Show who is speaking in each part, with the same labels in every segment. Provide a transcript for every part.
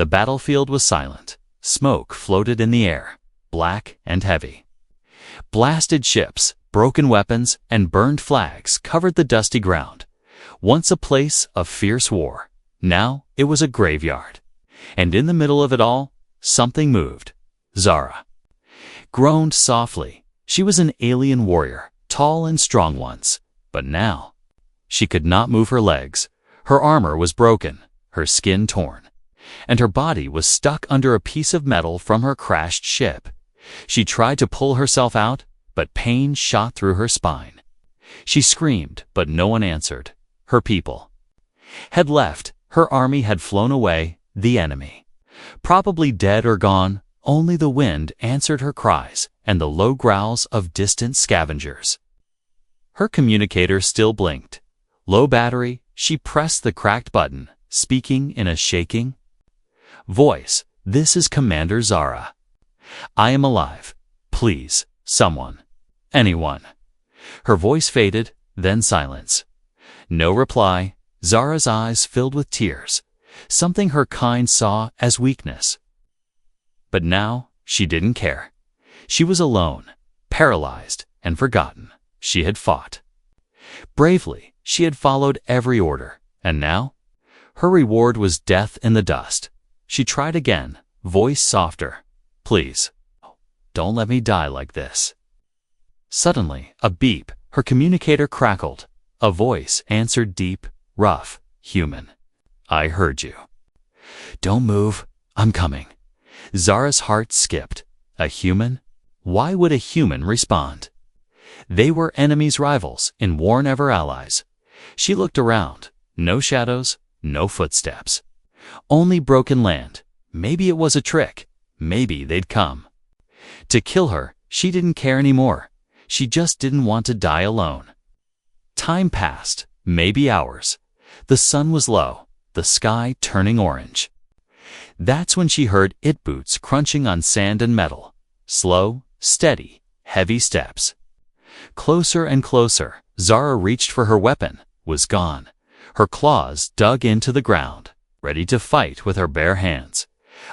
Speaker 1: The battlefield was silent. Smoke floated in the air, black and heavy. Blasted ships, broken weapons, and burned flags covered the dusty ground. Once a place of fierce war, now it was a graveyard. And in the middle of it all, something moved. Zara groaned softly. She was an alien warrior, tall and strong once, but now she could not move her legs. Her armor was broken, her skin torn, and her body was stuck under a piece of metal from her crashed ship. She tried to pull herself out, but pain shot through her spine. She screamed, but no one answered. Her people had left. Her army had flown away, the enemy. Probably dead or gone, only the wind answered her cries and the low growls of distant scavengers. Her communicator still blinked. Low battery, she pressed the cracked button, speaking in a shaking voice. "This is Commander Zara. I am alive. Please, someone. Anyone." Her voice faded, then silence. No reply. Zara's eyes filled with tears, something her kind saw as weakness. But now she didn't care. She was alone, paralyzed, and forgotten. She had fought bravely. She had followed every order, and now her reward was death in the dust. She tried again, voice softer. "Please, don't let me die like this." Suddenly, a beep. Her communicator crackled. A voice answered, deep, rough, human. "I heard you. Don't move. I'm coming." Zara's heart skipped. A human? Why would a human respond? They were enemies, rivals, in war never allies. She looked around. No shadows, no footsteps. Only broken land. Maybe it was a trick. Maybe they'd come to kill her. She didn't care anymore. She just didn't want to die alone. Time passed, maybe hours. The sun was low, the sky turning orange. That's when she heard it boots crunching on sand and metal. Slow, steady, heavy steps. Closer and closer. Zara reached for her weapon, was gone. Her claws dug into the ground, ready to fight with her bare hands.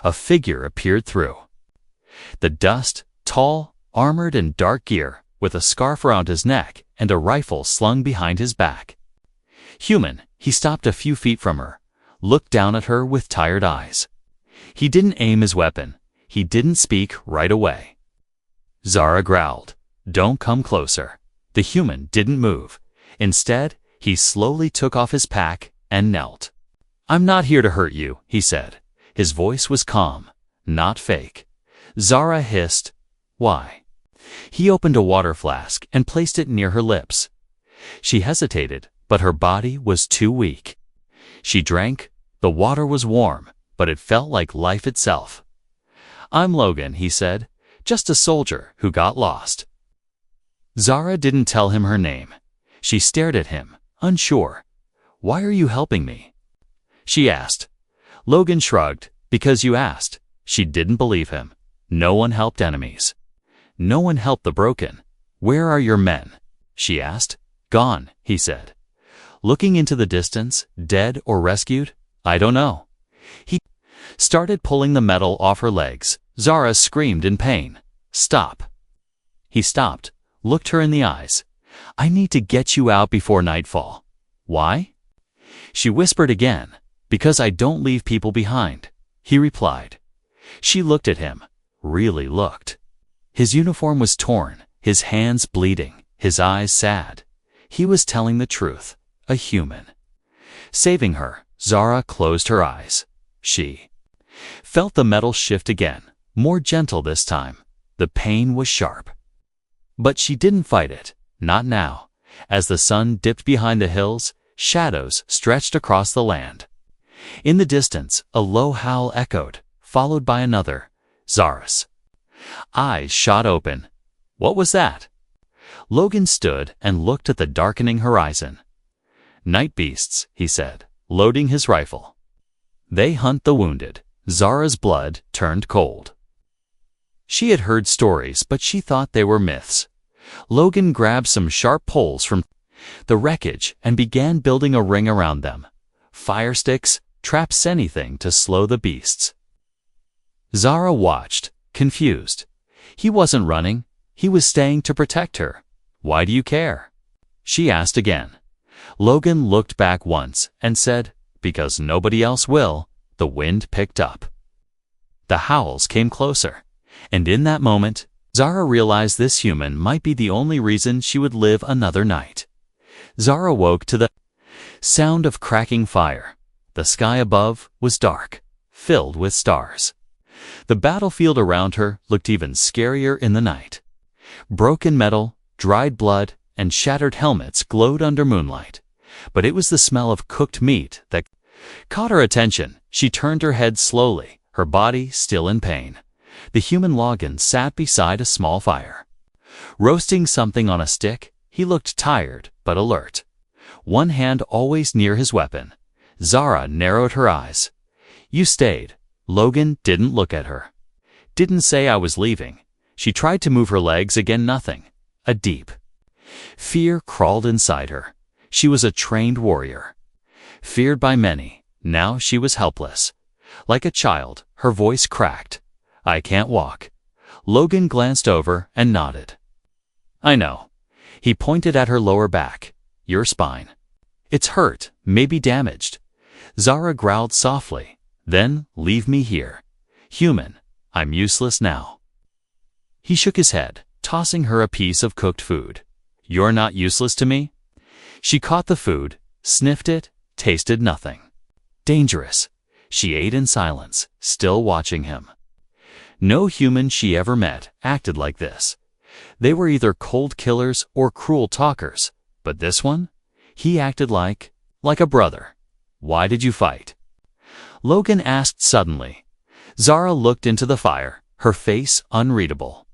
Speaker 1: A figure appeared through the dust, tall, armored in dark gear, with a scarf around his neck and a rifle slung behind his back. Human. He stopped a few feet from her, looked down at her with tired eyes. He didn't aim his weapon. He didn't speak right away. Zara growled, "Don't come closer." The human didn't move. Instead, he slowly took off his pack and knelt. "I'm not here to hurt you," he said. His voice was calm, not fake. Zara hissed, "Why?" He opened a water flask and placed it near her lips. She hesitated, but her body was too weak. She drank. The water was warm, but it felt like life itself. "I'm Logan," he said, "just a soldier who got lost." Zara didn't tell him her name. She stared at him, unsure. "Why are you helping me?" she asked. Logan shrugged. "Because you asked." She didn't believe him. No one helped enemies. No one helped the broken. "Where are your men?" she asked. "Gone," he said. Looking into the distance, dead or rescued? "I don't know." He started pulling the metal off her legs. Zara screamed in pain. "Stop." He stopped, looked her in the eyes. "I need to get you out before nightfall." "Why?" She whispered again. "Because I don't leave people behind," he replied. She looked at him, really looked. His uniform was torn, his hands bleeding, his eyes sad. He was telling the truth, a human. Saving her, Zara closed her eyes. She felt the metal shift again, more gentle this time. The pain was sharp. But she didn't fight it, not now. As the sun dipped behind the hills, shadows stretched across the land. In the distance, a low howl echoed, followed by another. Zara's eyes shot open. What was that? Logan stood and looked at the darkening horizon. "Night beasts," he said, loading his rifle. "They hunt the wounded." Zara's blood turned cold. She had heard stories, but she thought they were myths. Logan grabbed some sharp poles from the wreckage and began building a ring around them. Fire sticks, traps, anything to slow the beasts. Zara watched, confused. He wasn't running. He was staying to protect her. "Why do you care?" she asked again. Logan looked back once and said, "Because nobody else will." The wind picked up. The howls came closer. And in that moment, Zara realized this human might be the only reason she would live another night. Zara woke to the sound of cracking fire. The sky above was dark, filled with stars. The battlefield around her looked even scarier in the night. Broken metal, dried blood, and shattered helmets glowed under moonlight. But it was the smell of cooked meat that caught her attention. She turned her head slowly, her body still in pain. The human Logan sat beside a small fire. Roasting something on a stick, he looked tired but alert. One hand always near his weapon. Zara narrowed her eyes. "You stayed." Logan didn't look at her. "Didn't say I was leaving." She tried to move her legs again, nothing. A deep fear crawled inside her. She was a trained warrior. Feared by many, now she was helpless. Like a child, her voice cracked. "I can't walk." Logan glanced over and nodded. "I know." He pointed at her lower back. "Your spine. It's hurt, maybe damaged." Zara growled softly. "Then leave me here. Human, I'm useless now." He shook his head, tossing her a piece of cooked food. "You're not useless to me?" She caught the food, sniffed it, tasted nothing. Dangerous. She ate in silence, still watching him. No human she ever met acted like this. They were either cold killers or cruel talkers, but this one? He acted like a brother. "Why did you fight?" Logan asked suddenly. Zara looked into the fire, her face unreadable.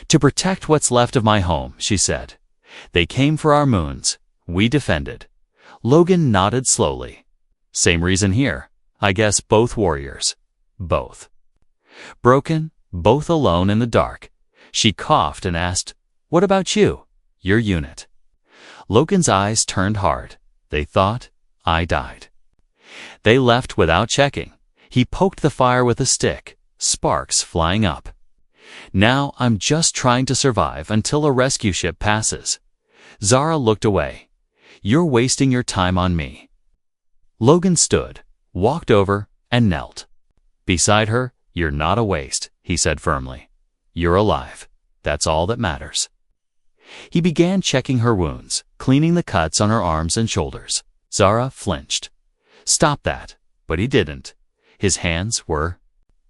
Speaker 1: "To protect what's left of my home," she said. "They came for our moons. We defended." Logan nodded slowly. "Same reason here. I guess both warriors." "Both." Broken, both alone in the dark. She coughed and asked, "What about you? Your unit?" Logan's eyes turned hard. "They thought I died. They left without checking." He poked the fire with a stick, sparks flying up. "Now I'm just trying to survive until a rescue ship passes." Zara looked away. "You're wasting your time on me." Logan stood, walked over, and knelt. Beside her. "You're not a waste," he said firmly. "You're alive. That's all that matters." He began checking her wounds, cleaning the cuts on her arms and shoulders. Zara flinched. "Stop that." But he didn't. His hands were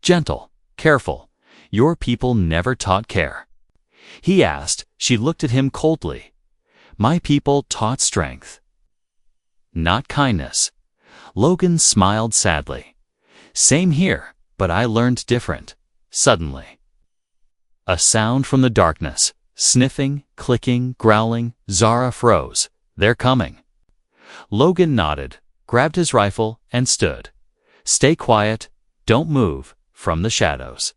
Speaker 1: gentle, careful. "Your people never taught care." He asked. She looked at him coldly. "My people taught strength, not kindness." Logan smiled sadly. "Same here, but I learned different." Suddenly, a sound from the darkness. Sniffing, clicking, growling. Zara froze. "They're coming." Logan nodded, grabbed his rifle, and stood. "Stay quiet. Don't move." From the shadows,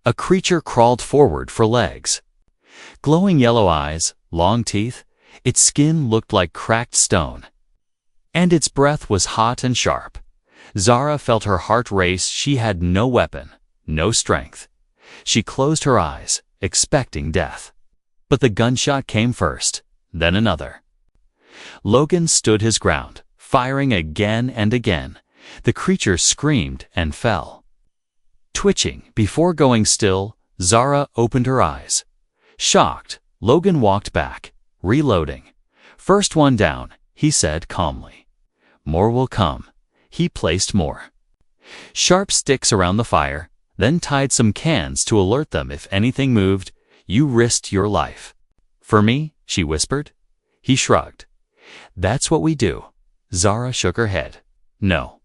Speaker 1: a creature crawled forward for legs. Glowing yellow eyes, long teeth. Its skin looked like cracked stone. And its breath was hot and sharp. Zara felt her heart race. She had no weapon, no strength. She closed her eyes, expecting death. But the gunshot came first, then another. Logan stood his ground, firing again and again. The creature screamed and fell. Twitching before going still, Zara opened her eyes. Shocked, Logan walked back, reloading. "First one down," he said calmly. "More will come." He placed more sharp sticks around the fire, then tied some cans to alert them if anything moved. "You risked your life." "For me?" she whispered. He shrugged. "That's what we do." Zara shook her head. "No.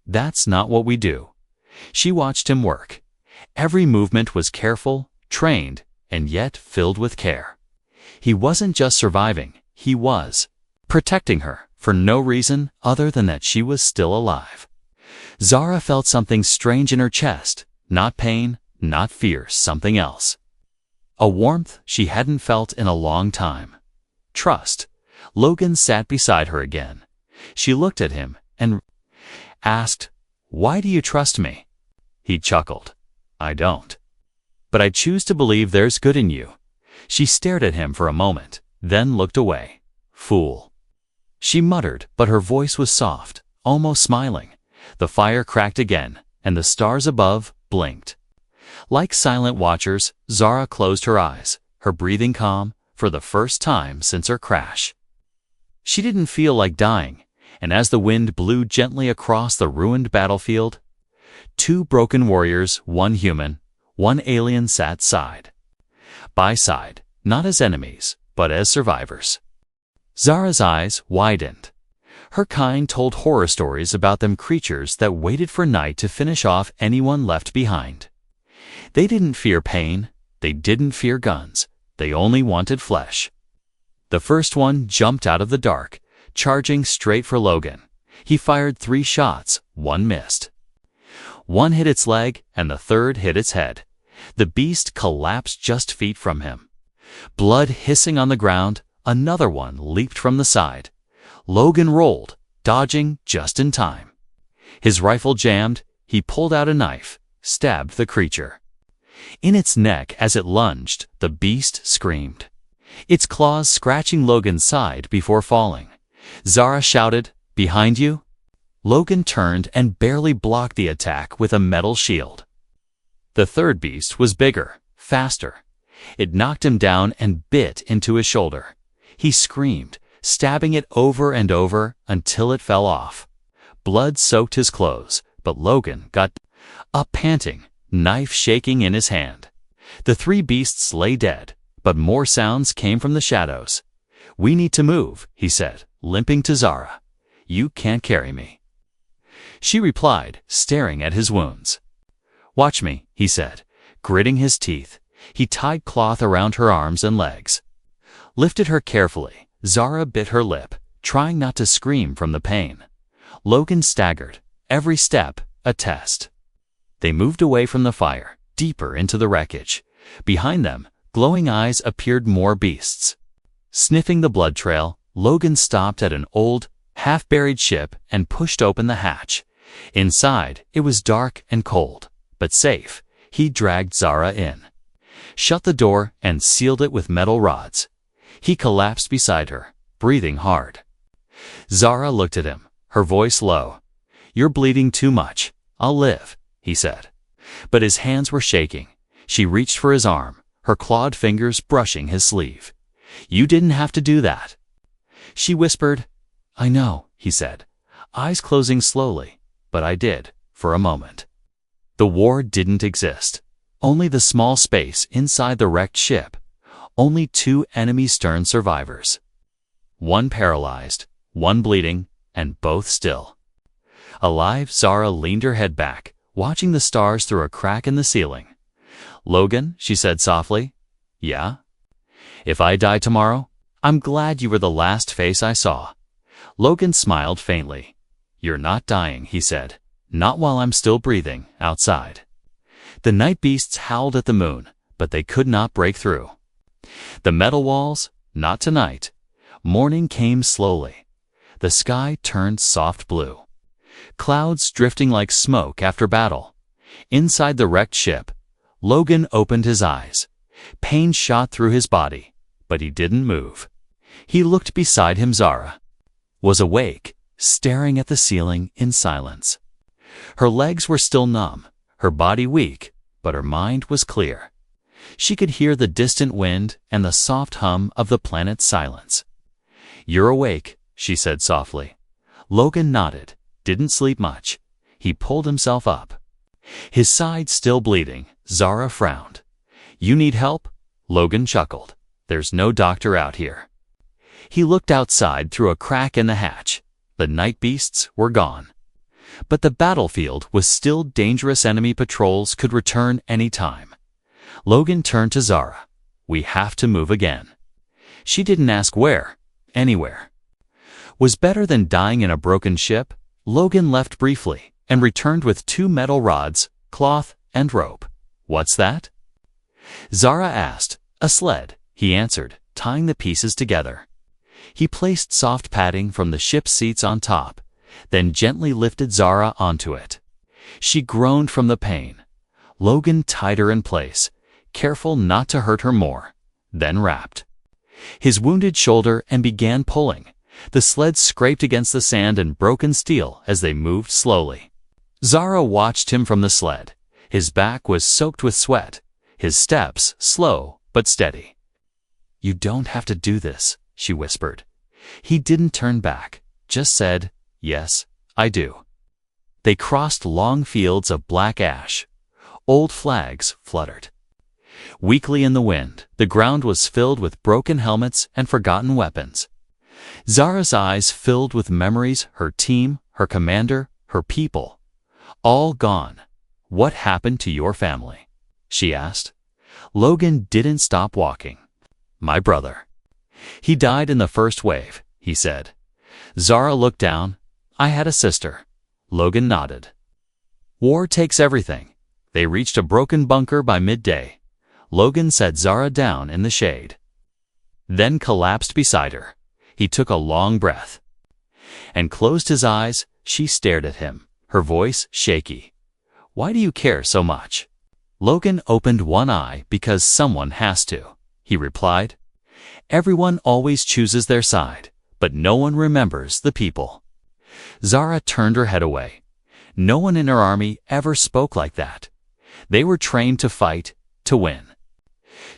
Speaker 1: That's not what we do." She watched him work. Every movement was careful, trained, and yet filled with care. He wasn't just surviving, he was protecting her for no reason other than that she was still alive. Zara felt something strange in her chest, not pain, not fear, something else. A warmth she hadn't felt in a long time. Trust. Logan sat beside her again. She looked at him and asked, "Why do you trust me?" He chuckled. I don't. But I choose to believe there's good in you. She stared at him for a moment, then looked away. Fool. She muttered, but her voice was soft, almost smiling. The fire cracked again, and the stars above blinked. Like silent watchers, Zara closed her eyes, her breathing calm, for the first time since her crash. She didn't feel like dying, and as the wind blew gently across the ruined battlefield, two broken warriors, one human, one alien sat side by side, not as enemies, but as survivors. Zara's eyes widened. Her kind told horror stories about them creatures that waited for night to finish off anyone left behind. They didn't fear pain, they didn't fear guns, they only wanted flesh. The first one jumped out of the dark, charging straight for Logan. He fired 3 shots, one missed. One hit its leg, and the third hit its head. The beast collapsed just feet from him. Blood hissing on the ground, another one leaped from the side. Logan rolled, dodging just in time. His rifle jammed, he pulled out a knife, stabbed the creature. In its neck as it lunged, the beast screamed, its claws scratching Logan's side before falling. Zara shouted, "Behind you?" Logan turned and barely blocked the attack with a metal shield. The third beast was bigger, faster. It knocked him down and bit into his shoulder. He screamed, stabbing it over and over until it fell off. Blood soaked his clothes, but Logan got up panting, knife shaking in his hand. The 3 beasts lay dead, but more sounds came from the shadows. "We need to move," he said, limping to Zara. "You can't carry me." She replied, staring at his wounds. "Watch me," he said, gritting his teeth. He tied cloth around her arms and legs. Lifted her carefully. Zara bit her lip, trying not to scream from the pain. Logan staggered, every step a test. They moved away from the fire, deeper into the wreckage. Behind them, glowing eyes, appeared more beasts. Sniffing the blood trail, Logan stopped at an old, half-buried ship and pushed open the hatch. Inside, it was dark and cold, but safe. He dragged Zara in, shut the door, and sealed it with metal rods. He collapsed beside her, breathing hard. Zara looked at him, her voice low. "You're bleeding too much. I'll live," he said. But his hands were shaking. She reached for his arm, her clawed fingers brushing his sleeve. "You didn't have to do that." She whispered. "I know," he said, eyes closing slowly, "but I did, for a moment." The war didn't exist. Only the small space inside the wrecked ship. Only 2 enemy stern survivors. One paralyzed, one bleeding, and both still. Alive, Zara leaned her head back, watching the stars through a crack in the ceiling. "Logan," she said softly. "Yeah?" "If I die tomorrow, I'm glad you were the last face I saw." Logan smiled faintly. "You're not dying," he said. "Not while I'm still breathing, outside." The night beasts howled at the moon, but they could not break through. The metal walls, not tonight. Morning came slowly. The sky turned soft blue. Clouds drifting like smoke after battle. Inside the wrecked ship, Logan opened his eyes. Pain shot through his body, but he didn't move. He looked beside him. Zara was awake, staring at the ceiling in silence. Her legs were still numb, her body weak, but her mind was clear. She could hear the distant wind and the soft hum of the planet's silence. "You're awake," she said softly. Logan nodded, didn't sleep much. He pulled himself up. His side still bleeding. Zara frowned. "You need help?" Logan chuckled. "There's no doctor out here." He looked outside through a crack in the hatch. The night beasts were gone. But the battlefield was still dangerous. Enemy patrols could return any time. Logan turned to Zara. "We have to move again." She didn't ask where. Anywhere was better than dying in a broken ship. Logan left briefly and returned with 2 metal rods, cloth, and rope. "What's that?" Zara asked. "A sled," he answered, tying the pieces together. He placed soft padding from the ship's seats on top, then gently lifted Zara onto it. She groaned from the pain. Logan tied her in place, careful not to hurt her more, then rapped his wounded shoulder and began pulling. The sled scraped against the sand and broken steel as they moved slowly. Zara watched him from the sled. His back was soaked with sweat, his steps slow but steady. "You don't have to do this," she whispered. He didn't turn back, just said, "Yes, I do." They crossed long fields of black ash. Old flags fluttered weakly in the wind. The ground was filled with broken helmets and forgotten weapons. Zara's eyes filled with memories, her team, her commander, her people. All gone. "What happened to your family?" she asked. Logan didn't stop walking. "My brother. He died in the first wave," he said. Zara looked down. "I had a sister." Logan nodded. "War takes everything." They reached a broken bunker by midday. Logan set Zara down in the shade, then collapsed beside her. He took a long breath and closed his eyes. She stared at him, her voice shaky. "Why do you care so much?" Logan opened one eye. "Because someone has to," he replied. "Everyone always chooses their side, but no one remembers the people." Zara turned her head away. No one in her army ever spoke like that. They were trained to fight, to win,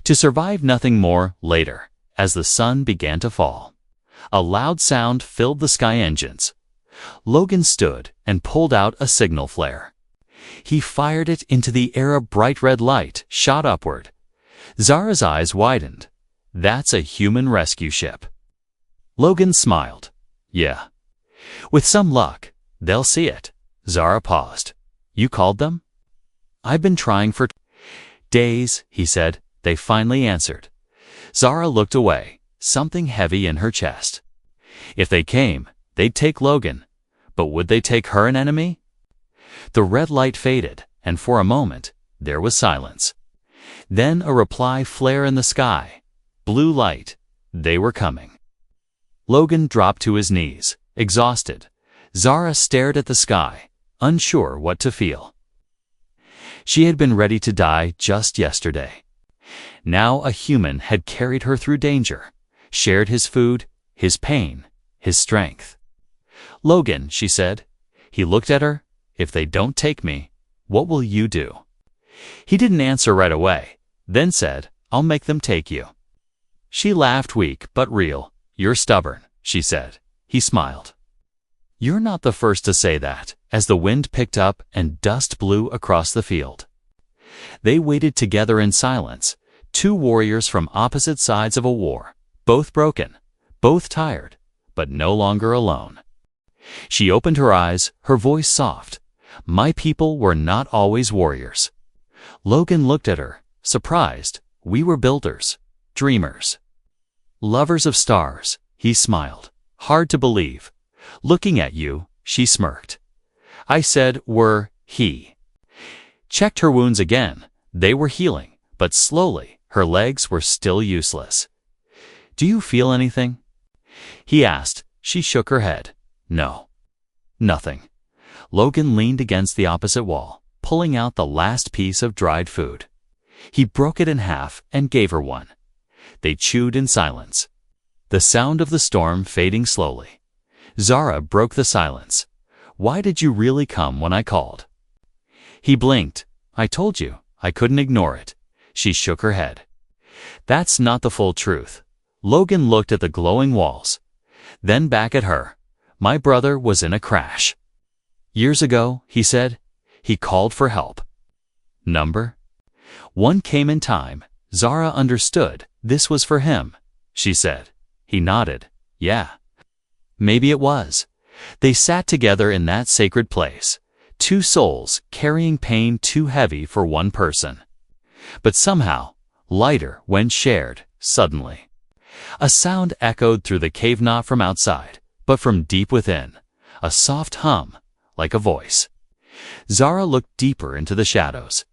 Speaker 1: to survive nothing more. Later, as the sun began to fall, a loud sound filled the sky engines. Logan stood and pulled out a signal flare. He fired it into the air. A bright red light shot upward. Zara's eyes widened. "That's a human rescue ship." Logan smiled. "Yeah. With some luck, they'll see it." Zara paused. "You called them?" "I've been trying for days," he said. "They finally answered." Zara looked away, something heavy in her chest. If they came, they'd take Logan. But would they take her, an enemy? The red light faded, and for a moment, there was silence. Then a reply flare in the sky. Blue light. They were coming. Logan dropped to his knees, exhausted. Zara stared at the sky, unsure what to feel. She had been ready to die just yesterday. Now a human had carried her through danger, shared his food, his pain, his strength. "Logan," she said. He looked at her. "If they don't take me, what will you do?" He didn't answer right away, then said, "I'll make them take you." She laughed, weak but real. "You're stubborn," she said. He smiled. "You're not the first to say that." As the wind picked up and dust blew across the field, they waited together in silence, two warriors from opposite sides of a war, both broken, both tired, but no longer alone. She opened her eyes, her voice soft. "My people were not always warriors." Logan looked at her, surprised. "We were builders, dreamers, lovers of stars." He smiled. "Hard to believe." "Looking at you," she smirked. "I said were." He checked her wounds again. They were healing, but slowly. Her legs were still useless. "Do you feel anything?" he asked. She shook her head. "No. Nothing." Logan leaned against the opposite wall, pulling out the last piece of dried food. He broke it in half and gave her one. They chewed in silence, the sound of the storm fading slowly. Zara broke the silence. "Why did you really come when I called?" He blinked. "I told you, I couldn't ignore it." She shook her head. "That's not the full truth." Logan looked at the glowing walls, then back at her. "My brother was in a crash years ago," he said. "He called for help. Number one came in time." Zara understood. "This was for him," she said. He nodded. "Yeah. Maybe it was." They sat together in that sacred place, two souls carrying pain too heavy for one person, but somehow lighter when shared. Suddenly, a sound echoed through the cave, not from outside, but from deep within, a soft hum, like a voice. Zara looked deeper into the shadows.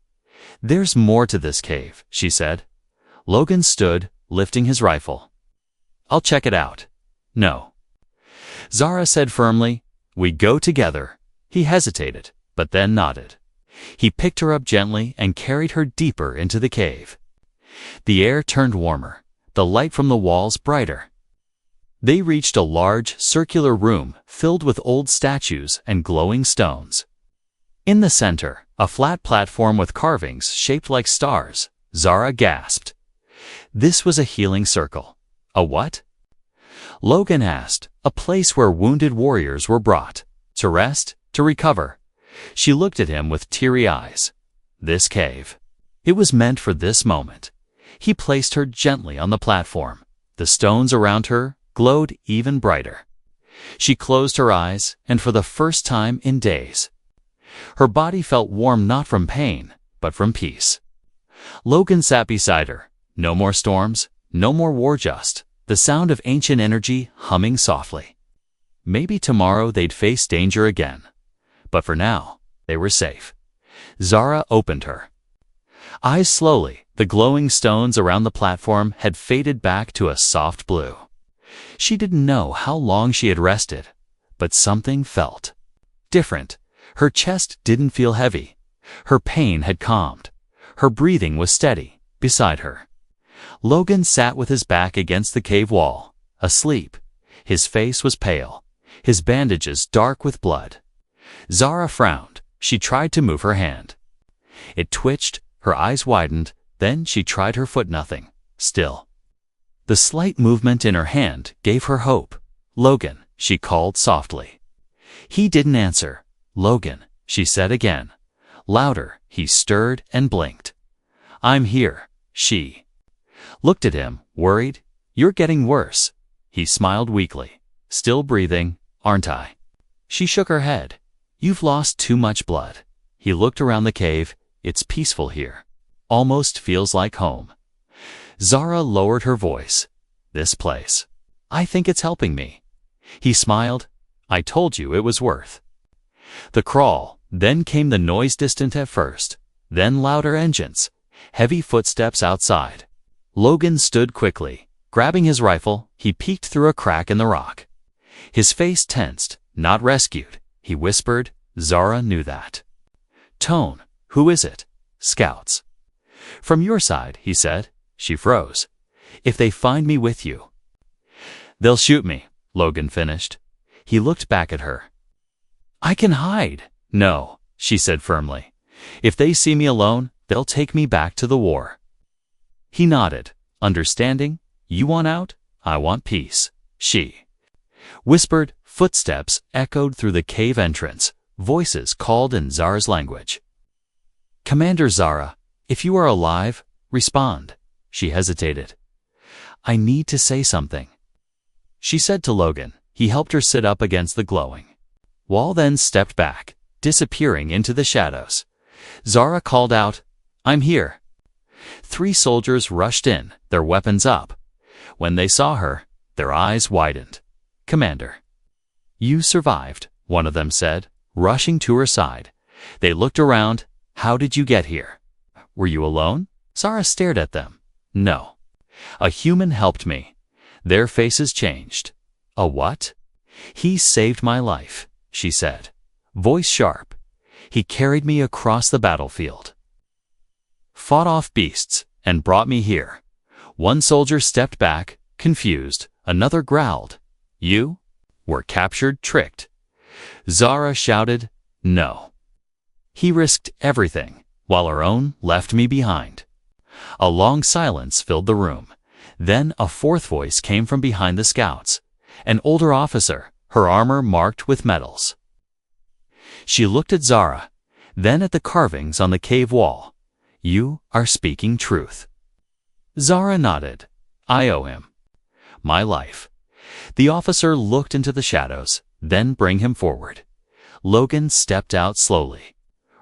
Speaker 1: "There's more to this cave," she said. Logan stood, lifting his rifle. "I'll check it out." "No." Zara said firmly. "We go together." He hesitated, but then nodded. He picked her up gently and carried her deeper into the cave. The air turned warmer, the light from the walls brighter. They reached a large, circular room filled with old statues and glowing stones. In the center, a flat platform with carvings shaped like stars. Zara gasped. This was a healing circle. A what? Logan asked. A place where wounded warriors were brought. To rest, to recover. She looked at him with teary eyes. This cave. It was meant for this moment. He placed her gently on the platform. The stones around her glowed even brighter. She closed her eyes, and for the first time in days, her body felt warm not from pain, but from peace. Logan sat beside her. No more storms, no more war, just the sound of ancient energy humming softly. Maybe tomorrow they'd face danger again, but for now, they were safe. Zara opened her eyes slowly. The glowing stones around the platform had faded back to a soft blue. She didn't know how long she had rested, but something felt different. Her chest didn't feel heavy. Her pain had calmed. Her breathing was steady beside her. Logan sat with his back against the cave wall, asleep. His face was pale, his bandages dark with blood. Zara frowned. She tried to move her hand. It twitched, her eyes widened, then she tried her foot. Nothing. Still. The slight movement in her hand gave her hope. Logan, she called softly. He didn't answer. Logan, she said again. Louder, he stirred and blinked. I'm here. She looked at him, worried. You're getting worse. He smiled weakly. Still breathing, aren't I? She shook her head. You've lost too much blood. He looked around the cave. It's peaceful here. Almost feels like home. Zara lowered her voice. This place. I think it's helping me. He smiled. I told you it was worth the crawl. Then came the noise, distant at first, then louder engines, heavy footsteps outside. Logan stood quickly. Grabbing his rifle, he peeked through a crack in the rock. His face tensed. Not rescued, he whispered. Zara knew that tone. Who is it? Scouts. From your side, he said. She froze. If they find me with you, they'll shoot me, Logan finished. He looked back at her. I can hide. No, she said firmly. If they see me alone, they'll take me back to the war. He nodded, understanding. You want out? I want peace. She whispered. Footsteps echoed through the cave entrance. Voices called in Zara's language. Commander Zara, if you are alive, respond. She hesitated. I need to say something, she said to Logan. He helped her sit up against the glowing wall, then stepped back, disappearing into the shadows. Zara called out, I'm here. 3 soldiers rushed in, their weapons up. When they saw her, their eyes widened. Commander, you survived, one of them said, rushing to her side. They looked around. How did you get here? Were you alone? Zara stared at them. No. A human helped me. Their faces changed. A what? He saved my life, she said, voice sharp. He carried me across the battlefield, fought off beasts, and brought me here. One soldier stepped back, confused. Another growled. You were captured, tricked. Zara shouted, no. He risked everything, while her own left me behind. A long silence filled the room. Then a fourth voice came from behind the scouts. An older officer, her armor marked with medals. She looked at Zara, then at the carvings on the cave wall. You are speaking truth. Zara nodded. I owe him my life. The officer looked into the shadows, then bring him forward. Logan stepped out slowly.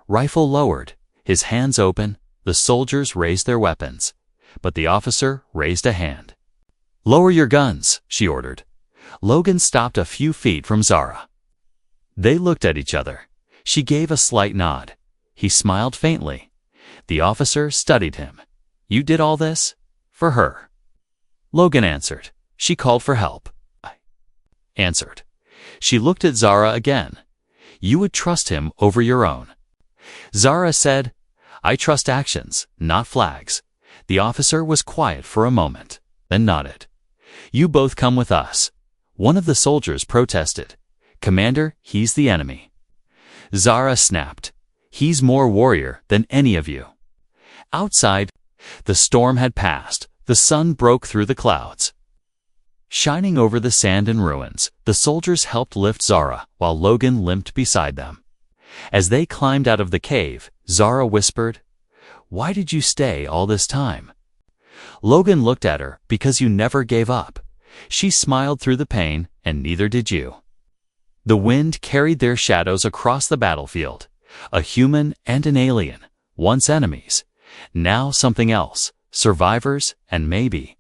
Speaker 1: Rifle lowered, his hands open. The soldiers raised their weapons, but the officer raised a hand. Lower your guns, she ordered. Logan stopped a few feet from Zara. They looked at each other. She gave a slight nod. He smiled faintly. The officer studied him. You did all this? For her. Logan answered. She called for help. I answered. She looked at Zara again. You would trust him over your own. Zara said, I trust actions, not flags. The officer was quiet for a moment, then nodded. You both come with us. One of the soldiers protested. Commander, he's the enemy. Zara snapped. He's more warrior than any of you. Outside, the storm had passed. The sun broke through the clouds. Shining over the sand and ruins, the soldiers helped lift Zara while Logan limped beside them. As they climbed out of the cave, Zara whispered, Why did you stay all this time? Logan looked at her, Because you never gave up. She smiled through the pain, and neither did you. The wind carried their shadows across the battlefield. A human and an alien, once enemies, now something else, survivors and maybe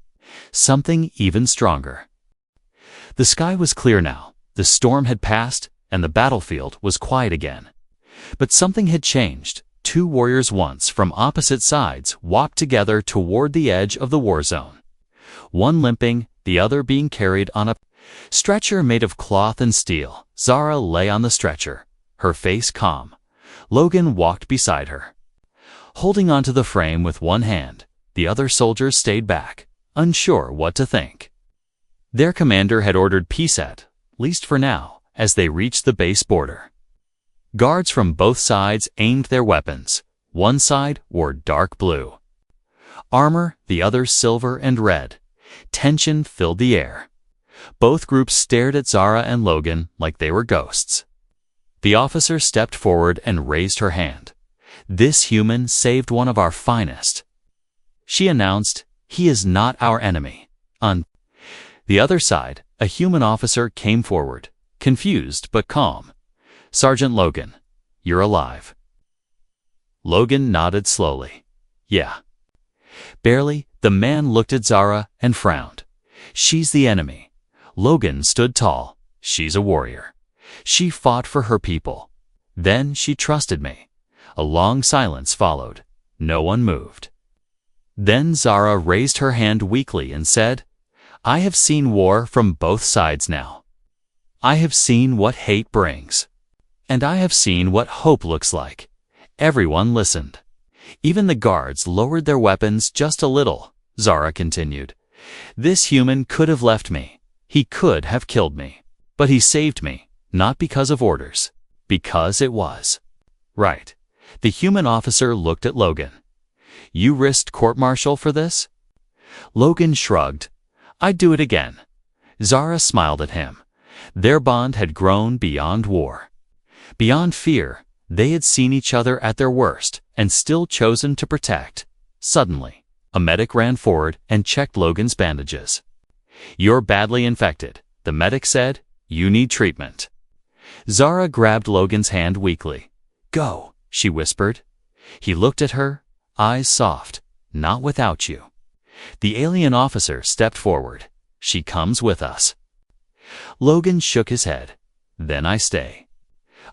Speaker 1: something even stronger. The sky was clear now, the storm had passed, and the battlefield was quiet again. But something had changed. Two warriors once from opposite sides walked together toward the edge of the war zone. One limping, the other being carried on a stretcher made of cloth and steel. Zara lay on the stretcher, her face calm. Logan walked beside her. Holding onto the frame with one hand, the other soldiers stayed back, unsure what to think. Their commander had ordered peace at least for now, as they reached the base border. Guards from both sides aimed their weapons. One side wore dark blue armor, the other silver and red. Tension filled the air. Both groups stared at Zara and Logan like they were ghosts. The officer stepped forward and raised her hand. This human saved one of our finest. She announced, He is not our enemy. On the other side, a human officer came forward, confused but calm. Sergeant Logan, you're alive. Logan nodded slowly. Yeah. Barely, the man looked at Zara and frowned. She's the enemy. Logan stood tall. She's a warrior. She fought for her people. Then she trusted me. A long silence followed. No one moved. Then Zara raised her hand weakly and said, I have seen war from both sides now. I have seen what hate brings. And I have seen what hope looks like. Everyone listened. Even the guards lowered their weapons just a little, Zara continued. This human could have left me. He could have killed me. But he saved me, not because of orders. Because it was right. The human officer looked at Logan. You risked court-martial for this? Logan shrugged. I'd do it again. Zara smiled at him. Their bond had grown beyond war. Beyond fear, they had seen each other at their worst and still chosen to protect. Suddenly, a medic ran forward and checked Logan's bandages. You're badly infected, the medic said. You need treatment. Zara grabbed Logan's hand weakly. Go, she whispered. He looked at her, eyes soft. Not without you. The alien officer stepped forward. She comes with us. Logan shook his head. Then I stay.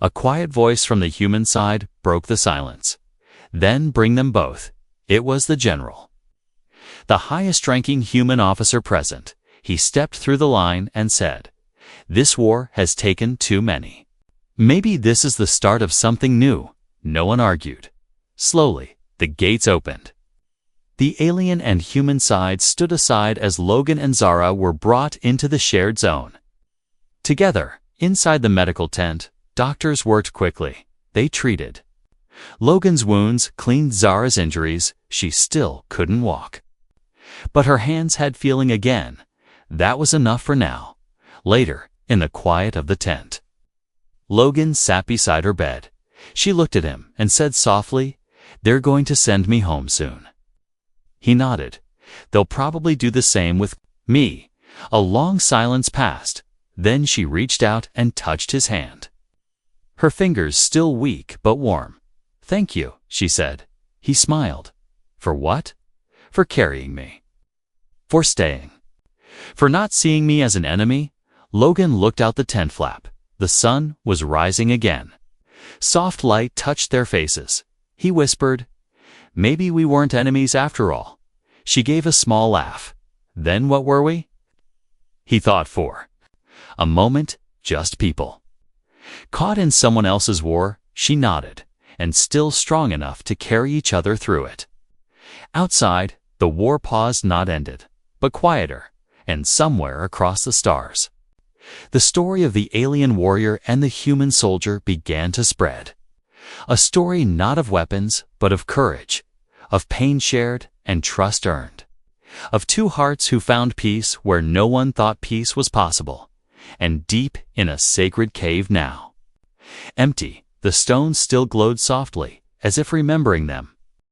Speaker 1: A quiet voice from the human side broke the silence. Then bring them both. It was the general. The highest-ranking human officer present. He stepped through the line and said, This war has taken too many. Maybe this is the start of something new. No one argued. Slowly, the gates opened. The alien and human sides stood aside as Logan and Zara were brought into the shared zone. Together, inside the medical tent, doctors worked quickly. They treated Logan's wounds, cleaned Zara's injuries. She still couldn't walk. But her hands had feeling again. That was enough for now. Later, in the quiet of the tent, Logan sat beside her bed. She looked at him and said softly, They're going to send me home soon. He nodded. They'll probably do the same with me. A long silence passed. Then she reached out and touched his hand. Her fingers still weak but warm. Thank you, she said. He smiled. For what? For carrying me. For staying. For not seeing me as an enemy. Logan looked out the tent flap. The sun was rising again. Soft light touched their faces. He whispered, Maybe we weren't enemies after all. She gave a small laugh. Then what were we? He thought for a moment, just people. Caught in someone else's war, she nodded, and still strong enough to carry each other through it. Outside, the war paused, not ended, but quieter, and somewhere across the stars, the story of the alien warrior and the human soldier began to spread. A story not of weapons, but of courage, of pain shared and trust earned, of two hearts who found peace where no one thought peace was possible, and deep in a sacred cave now. Empty, the stones still glowed softly, as if remembering them,